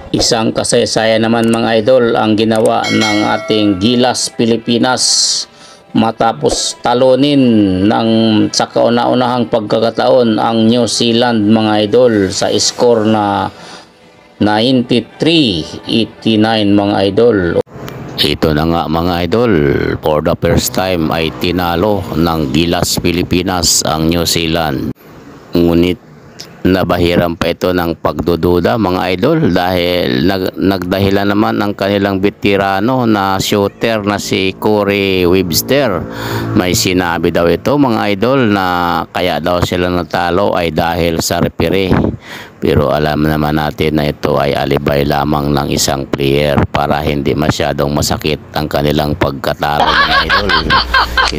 Isang kasaysayan naman mga idol ang ginawa ng ating Gilas Pilipinas matapos talunin sa kauna-unahang pagkakataon ang New Zealand mga idol sa score na 93-89 mga idol. Ito na nga mga idol, for the first time ay tinalo ng Gilas Pilipinas ang New Zealand. Ngunit nabahiran pa ito ng pagdududa mga idol dahil nagdahilan naman ang kanilang veterano na shooter na si Corey Webster. May sinabi daw ito mga idol na kaya daw sila natalo ay dahil sa referee. Pero alam naman natin na ito ay alibay lamang ng isang player para hindi masyadong masakit ang kanilang pagkatalo mga idol.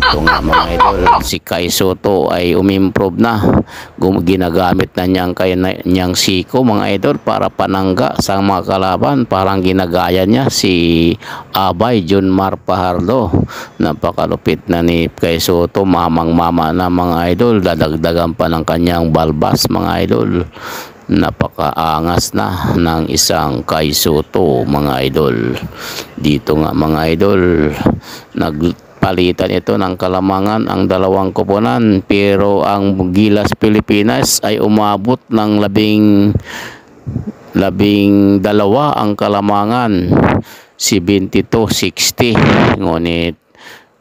Ito nga mga idol, si Kai Sotto ay umimprove na. Ginagamit na niyang siko mga idol para panangga sa mga kalaban. Parang ginagaya niya si Abay Junmar Fajardo. Napakalupit na ni Kai Sotto, mamang-mama na mga idol. Dadagdagan pa ng kanyang balbas mga idol. Napakaangas na ng isang Kai Sotto mga idol. Dito nga mga idol, nagpalitan ito ng kalamangan ang dalawang koponan, pero ang Gilas Pilipinas ay umabot ng labing dalawa ang kalamangan, 72-60. Ngunit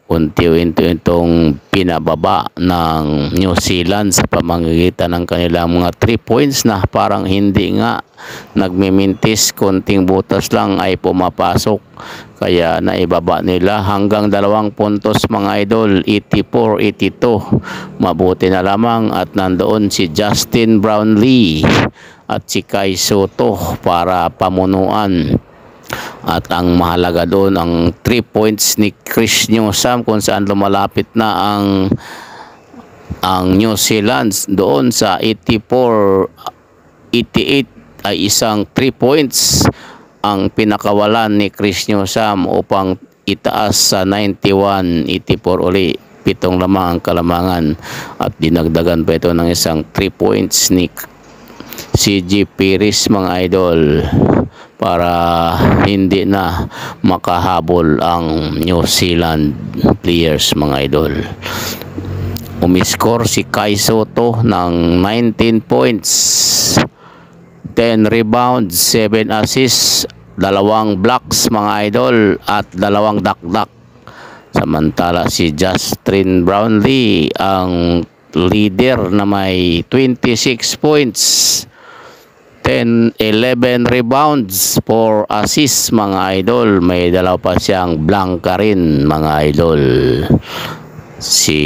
unti-unti itong pinababa ng New Zealand sa pamamagitan ng kanilang mga 3 points na parang hindi nga nagmimintis, konting butas lang ay pumapasok, kaya naibaba nila hanggang 2 puntos mga idol, 84-82. Mabuti na lamang at nandoon si Justin Brownlee at si Kai Sotto para pamunuan. At ang mahalaga doon ang 3 points ni Chris Newsome, kung saan lumalapit na ang New Zealand doon sa 84-88 ay isang 3 points ang pinakawalan ni Chris Newsome upang itaas sa 91-84 uli. 7 lamang ang kalamangan at dinagdagan pa ito ng isang 3 points ni CJ Perez mga idol para hindi na makahabol ang New Zealand players mga idol. Umiscore si Kai Sotto ng 19 points, 10 rebounds, 7 assists, 2 blocks mga idol at 2 dakdak. Samantala si Justin Brownlee ang leader na may 26 points, 11 rebounds, 4 assists mga idol. May dalaw pa siyang blanca rin mga idol. Si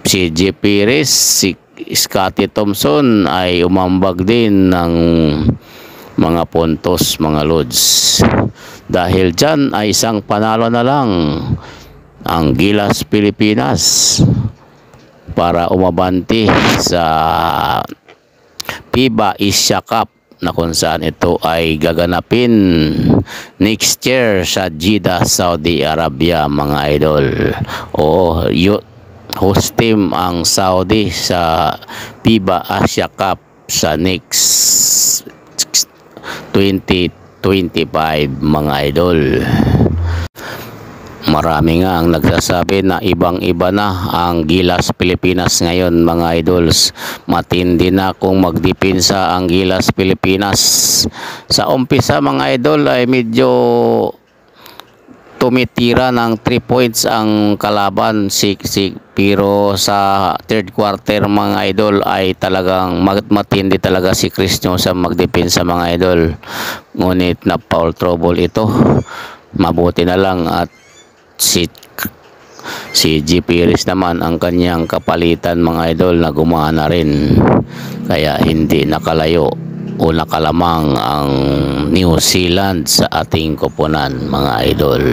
CJ Perez, si Scottie Thompson ay umambag din ng mga puntos mga lods. Dahil dyan ay isang panalo na lang ang Gilas Pilipinas para umabanti sa FIBA Asia Cup na kung saan ito ay gaganapin next year sa Jeddah, Saudi Arabia mga idol. Oo, host team ang Saudi sa FIBA Asia Cup sa next 2025 mga idol. Marami nga ang nagsasabi na ibang-iba na ang Gilas Pilipinas ngayon mga idols. Matindi na kung magdepensa ang Gilas Pilipinas. Sa umpisa mga idol ay medyo tumitira ng 3 points ang kalaban, pero sa third quarter mga idol ay talagang matindi talaga si Chris Newsome magdepensa mga idol. Ngunit na foul trouble ito. Mabuti na lang at si G. Perez naman ang kanyang kapalitan mga idol na gumana rin, kaya hindi nakalayo o nakalamang ang New Zealand sa ating koponan mga idol.